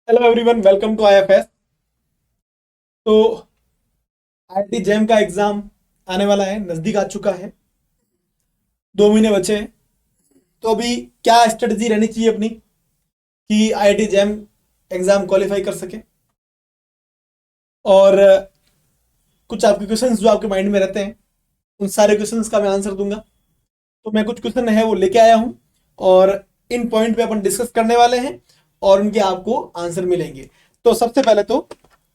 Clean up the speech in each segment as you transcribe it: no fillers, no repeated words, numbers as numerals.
Hello everyone, welcome to IFS. तो IIT JAM का exam आने वाला है, नज़दीक आ चुका है। 2 महीने बचे हैं। तो अभी क्या स्ट्रेटजी रहनी चाहिए अपनी कि आईआईटी जैम एग्जाम क्वालिफाई कर सके। और कुछ आपके क्वेश्चंस जो आपके माइंड में रहते हैं, उन सारे क्वेश्चंस का मैं आंसर दूंगा। तो मैं कुछ क्वेश्चन है वो लेके आया हूँ, और इन पॉइंट पे अपन डिस्कस करने वाले हैं और उनके आपको आंसर मिलेंगे। तो सबसे पहले तो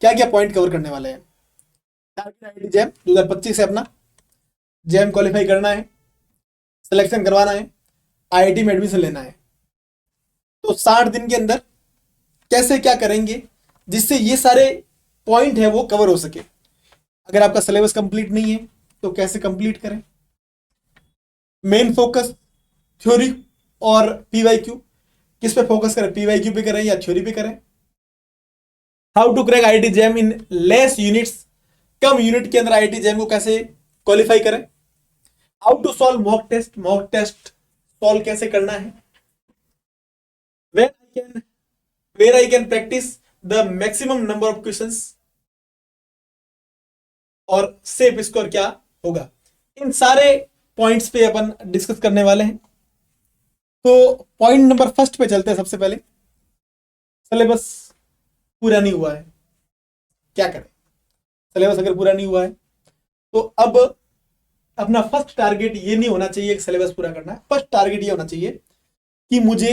क्या क्या पॉइंट कवर करने वाले हैं। टारगेट आईआईटी जैम 2025 से अपना जैम क्वालिफाई करना है, सिलेक्शन करवाना है, आईआईटी में एडमिशन लेना है। तो 60 दिन के अंदर कैसे क्या करेंगे जिससे ये सारे पॉइंट है वो कवर हो सके। अगर आपका सिलेबस कंप्लीट नहीं है तो कैसे कंप्लीट करें। मेन फोकस थ्योरी और पीवाईक्यू, किस पे फोकस करें, पीवाईक्यू पे करें या थ्योरी पे करें। How to crack IIT JAM in less units, कम यूनिट के अंदर आईआईटी जैम को कैसे क्वालिफाई करें। How to solve mock test, mock test solve कैसे करना है। Where I can where I can practice the maximum number of questions और सेफ स्कोर क्या होगा। इन सारे पॉइंट्स पे अपन डिस्कस करने वाले हैं। तो पॉइंट नंबर फर्स्ट पे चलते हैं। सबसे पहले सिलेबस पूरा नहीं हुआ है, क्या करें। सिलेबस अगर पूरा नहीं हुआ है तो अब अपना फर्स्ट टारगेट ये नहीं होना चाहिए कि सिलेबस पूरा करना है। फर्स्ट टारगेट ये होना चाहिए कि मुझे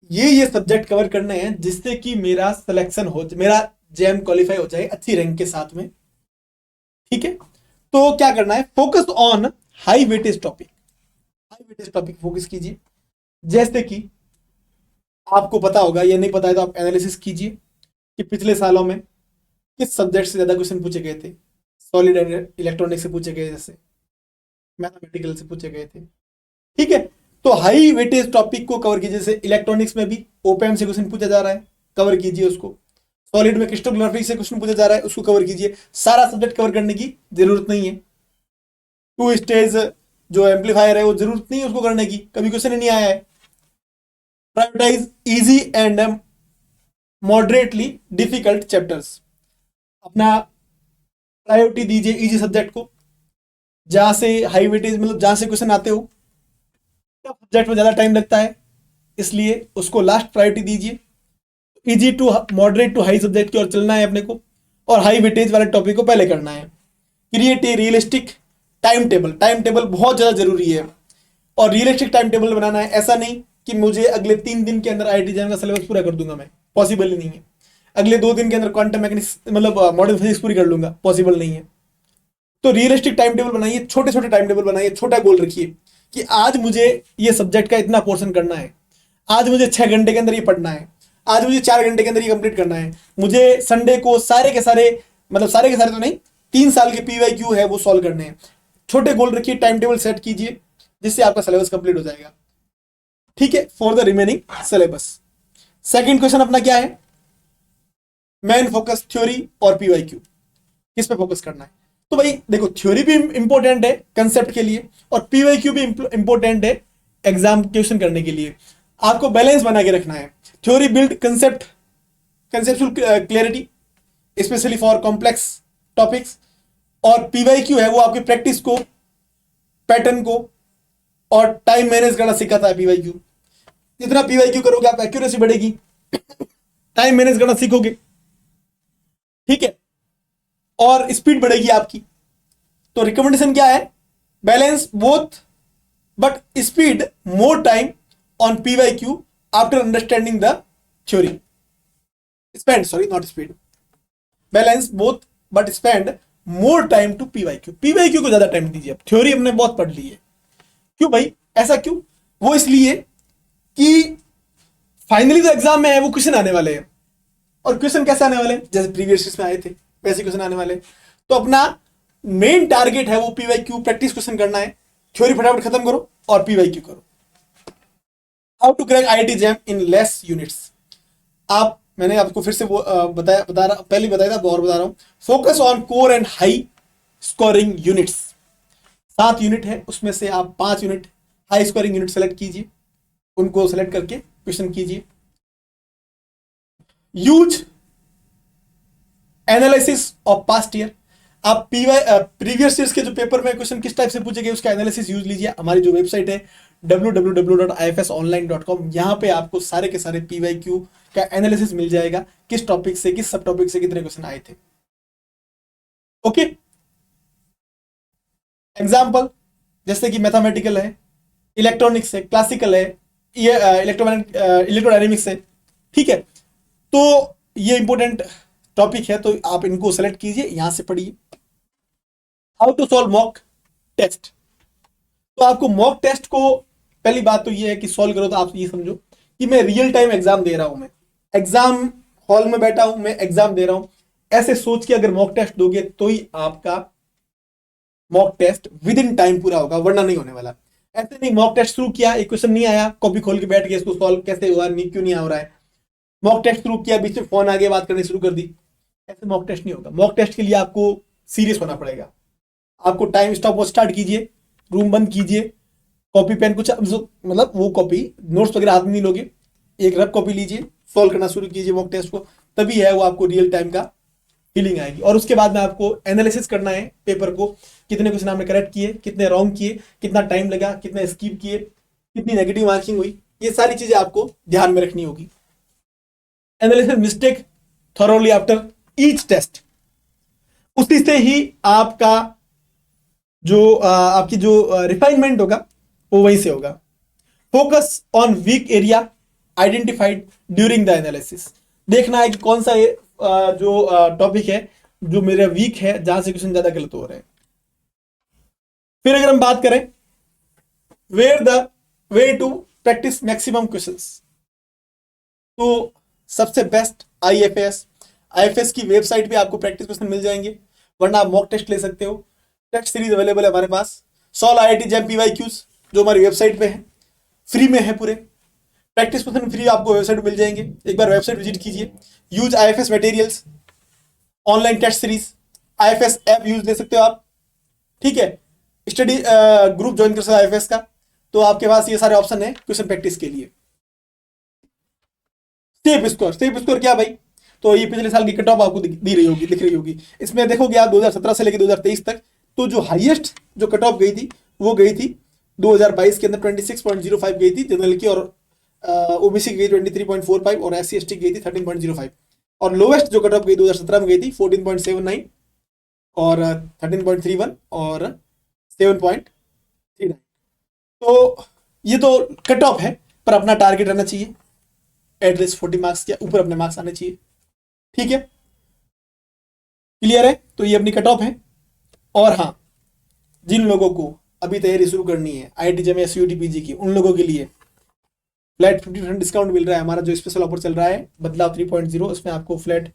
ये सब्जेक्ट कवर करने हैं जिससे कि मेरा सिलेक्शन हो, मेरा जैम क्वालिफाई हो जाए अच्छी रैंक के साथ में। ठीक है, तो क्या करना है, focus on high weightage topic. High weightage topic focus कीजिए। जैसे कि आपको पता होगा, या नहीं पता है तो आप एनालिसिस कीजिए कि पिछले सालों में किस सब्जेक्ट से ज्यादा क्वेश्चन पूछे गए थे। सॉलिड एंड इलेक्ट्रॉनिक से पूछे गए, जैसे मैथमेटिकल से पूछे गए थे। ठीक है, तो हाई वेटेज टॉपिक को कवर कीजिए। जैसे इलेक्ट्रॉनिक्स में भी ओपीएम से क्वेश्चन पूछा जा रहा है, कवर कीजिए उसको। सॉलिड में क्रिस्टोग्राफी से क्वेश्चन पूछा जा रहा है, उसको कवर कीजिए। सारा सब्जेक्ट कवर करने की जरूरत नहीं है। टू स्टेज जो एम्पलीफायर है वो जरूरत नहीं है उसको करने की, कभी क्वेश्चन ही नहीं आया है। Prioritize easy and moderately difficult chapters. अपना प्रायोरिटी दीजिए इजी सब्जेक्ट को, जहां से हाई वेटेज मतलब जहां से क्वेश्चन आते हो। सब्जेक्ट में ज्यादा टाइम लगता है, इसलिए उसको लास्ट प्रायोरिटी दीजिए। Easy to moderate to high subject की ओर चलना है अपने को, और हाई वेटेज वाले टॉपिक को पहले करना है। Create a realistic time table. Time table बहुत ज़्यादा जरूरी है, और रियलिस्टिक टाइम टेबल बनाना है। ऐसा नहीं कि मुझे अगले 3 दिन के अंदर आईआईटी जैम का सिलेबस पूरा कर दूंगा, मैं पॉसिबल ही नहीं है। अगले 2 दिन के अंदर क्वांटम मैकेनिक्स मतलब मॉडर्न फिजिक्स पूरी कर लूंगा, पॉसिबल नहीं है। तो रियलिस्टिक टाइम टेबल बनाइए, छोटे छोटे टाइम टेबल बनाइए, छोटा गोल रखिए कि आज मुझे ये सब्जेक्ट का इतना पोर्शन करना है, आज मुझे 6 घंटे के अंदर ये पढ़ना है, आज मुझे 4 घंटे के अंदर ये कंप्लीट करना है। मुझे संडे को सारे के सारे, मतलब सारे के सारे तो नहीं, 3 साल के पीवाईक्यू है वो सॉल्व करने हैं। छोटे गोल रखिए, टाइम टेबल सेट कीजिए, जिससे आपका सिलेबस कंप्लीट हो जाएगा। ठीक है, for the remaining syllabus. Second question अपना क्या है, मेन फोकस थ्योरी और पीवाईक्यू, किस पे फोकस करना है। तो भाई देखो, थ्योरी भी इंपॉर्टेंट है कंसेप्ट के लिए, और पीवाईक्यू भी इंपॉर्टेंट है एग्जाम क्वेश्चन करने के लिए। आपको बैलेंस बना के रखना है। Theory build concept, conceptual clarity specially for complex topics, और पीवाईक्यू है वो आपकी प्रैक्टिस को, पैटर्न को और टाइम मैनेज करना सिखाता है पीवाईक्यू। जितना पीवाईक्यू करोगे आप एक्यूरेसी बढ़ेगी, टाइम मैनेज करना सीखोगे। ठीक है, और स्पीड बढ़ेगी आपकी। तो रिकमेंडेशन क्या है, balance both but speed more time on PYQ after understanding the theory. Spend, sorry not speed, balance both but spend more time to PYQ. PYQ को ज्यादा टाइम दीजिए। अब थ्योरी हमने बहुत पढ़ ली है, क्यों भाई ऐसा क्यों, वो इसलिए कि फाइनली जो एग्जाम में है वो क्वेश्चन आने वाले हैं। और क्वेश्चन कैसे आने वाले हैं, जैसे प्रीवियस में आए थे वैसे क्वेश्चन आने वाले हैं। तो अपना मेन टारगेट है वो पीवाईक्यू प्रैक्टिस क्वेश्चन करना है। थ्योरी फटाफट खत्म करो और पीवाईक्यू करो। How to crack IIT JAM in less units. आप, मैंने आपको फिर से वो बता रहा, पहले बताया था और बता रहा हूं। Focus on core and high scoring units. 7 unit है, उसमें से आप 5 unit high scoring unit select कीजिए, उनको सेलेक्ट करके क्वेश्चन कीजिए। Use analysis of past year. आप प्रीवियस ईयर्स के जो पेपर में क्वेश्चन किस टाइप से पूछे गए उसका एनालिसिस यूज लीजिए। हमारी जो वेबसाइट है www.ifsonline.com, यहां पे आपको सारे के सारे PYQ का एनालिसिस मिल जाएगा, किस टॉपिक से किस सब टॉपिक से कितने क्वेश्चन आए थे। ओके, एग्जाम्पल जैसे कि मैथमेटिकल है, इलेक्ट्रॉनिक्स है, क्लासिकल है, ये इलेक्ट्रोडायनेमिक्स है, ठीक है। तो ये इंपॉर्टेंट टॉपिक है, तो आप इनको सेलेक्ट कीजिए, यहां से पढ़िए। How to solve mock test. तो आपको मॉक टेस्ट को पहली बात तो ये है कि सॉल्व करो तो आप ये समझो कि मैं रियल टाइम एग्जाम दे रहा हूं, मैं एग्जाम हॉल में बैठा हूं, मैं एग्जाम दे रहा हूं, ऐसे सोच के अगर मॉक टेस्ट दोगे तो ही आपका mock test within time पूरा होगा, वरना नहीं होने वाला। ऐसे नहीं मॉक टेस्ट शुरू किया, एक क्वेश्चन नहीं आया, कॉपी खोल के बैठ गए इसको सॉल्व कैसे हुआ, नहीं क्यों नहीं हो रहा है, मॉक टेस्ट शुरू किया, बीच में फोन आगे बात करनी शुरू कर दी, ऐसे मॉक टेस्ट नहीं होगा। मॉक टेस्ट के लिए आपको सीरियस होना पड़ेगा। आपको टाइम स्टॉप वॉच स्टार्ट कीजिए, रूम बंद कीजिए, कॉपी पेन कुछ मतलब वो कॉपी नोट्स वगैरह हाथ में नहीं लोगे, एक रफ कॉपी लीजिए, सॉल्व करना शुरू कीजिए मॉक टेस्ट को, तभी है वो आपको रियल टाइम का फीलिंग आएगी। और उसके बाद में आपको एनालिसिस करना है पेपर को, कितने क्वेश्चन आपने करेक्ट किए, कितने रॉन्ग किए, कितना टाइम लगा, कितने स्किप किए, कितनी नेगेटिव मार्किंग हुई, ये सारी चीजें आपको ध्यान में रखनी होगी। Analysis mistake thoroughly after each test, उसी से ही आपका जो आपकी जो रिफाइनमेंट होगा वो वहीं से होगा। Focus on weak area identified during the analysis, देखना है कि कौन सा जो टॉपिक है जो मेरा वीक है, जहां से क्वेश्चन ज्यादा गलत हो रहे हैं। फिर अगर हम बात करें where the way to practice maximum questions, तो सबसे बेस्ट आईएफएस की वेबसाइट पे आपको प्रैक्टिस क्वेश्चन मिल जाएंगे, वरना आप मॉक टेस्ट ले सकते हो। टेस्ट सीरीज अवेलेबल है हमारे पास, सॉल्व आईआईटी जैम PYQs जो हमारी वेबसाइट पे है, फ्री में है पूरे। प्रैक्टिस क्वेश्चन फ्री आपको वेबसाइट पे मिल जाएंगे, एक बार वेबसाइट विजिट कीजिए। Use IFS materials, online test series, IFS app use ले सकते हो आप, ठीक है। स्टडी ग्रुप ज्वाइन कर सकते हो आईएफएस का, तो आपके पास ये सारे ऑप्शन है क्वेश्चन प्रैक्टिस के लिए। सेफ स्कोर क्या भाई, तो ये पिछले साल की कट ऑफ आपको दी रही होगी, दिख रही होगी। इसमें देखोगे आप 2017 से लेकर 2023 तक, तो जो हाईएस्ट जो कट ऑफ गई थी वो गई थी 2022 के अंदर 26.05 गई थी जनरल की, और ओबीसी की गई 23.45 और SC ST की गई थी 13.05, और लोवेस्ट जो कट ऑफ गई 2017 में गई थी 14.79 और 13.31 और 7.39। तो ये तो कट ऑफ है, पर अपना टारगेट रहना चाहिए एटलीस्ट 40 मार्क्स के ऊपर अपने मार्क्स आने चाहिए, ठीक है। क्लियर है, तो ये अपनी कट ऑफ है। और हाँ, जिन लोगों को अभी तैयारी शुरू करनी है IIT JEM CUET PG की, उन लोगों के लिए फ्लैट 50% डिस्काउंट मिल रहा है। हमारा जो स्पेशल ऑफर चल रहा है बदलाव 3.0, उसमें आपको फ्लैट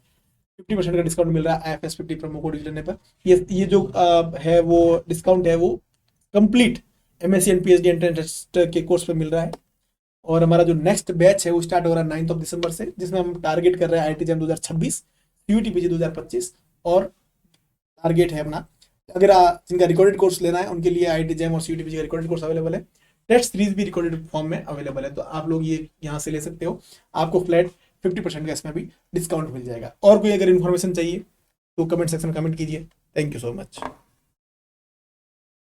50% का डिस्काउंट मिल रहा है IFS 50 प्रोमो कोड यूज करने पर। ये जो है वो डिस्काउंट है वो complete MSc and PhD entrance के कोर्स पर मिल रहा है। और हमारा जो नेक्स्ट बैच है वो स्टार्ट हो रहा है 9 दिसंबर से, जिसमें हम टारगेट कर रहे हैं IIT JEM 2026, CUET PG 2025, और टारगेट है अपना अगर जिनका रिकॉर्डेड कोर्स लेना है उनके लिए IIT JEM और CUET PG का रिकॉर्डेड कोर्स अवेलेबल है। टेस्ट सीरीज भी रिकॉर्डेड फॉर्म में अवेलेबल है, तो आप लोग ये यहाँ से ले सकते हो। आपको फ्लैट 50% का इसमें भी डिस्काउंट मिल जाएगा। और कोई अगर इन्फॉर्मेशन चाहिए तो कमेंट सेक्शन में कमेंट कीजिए। Thank you so much.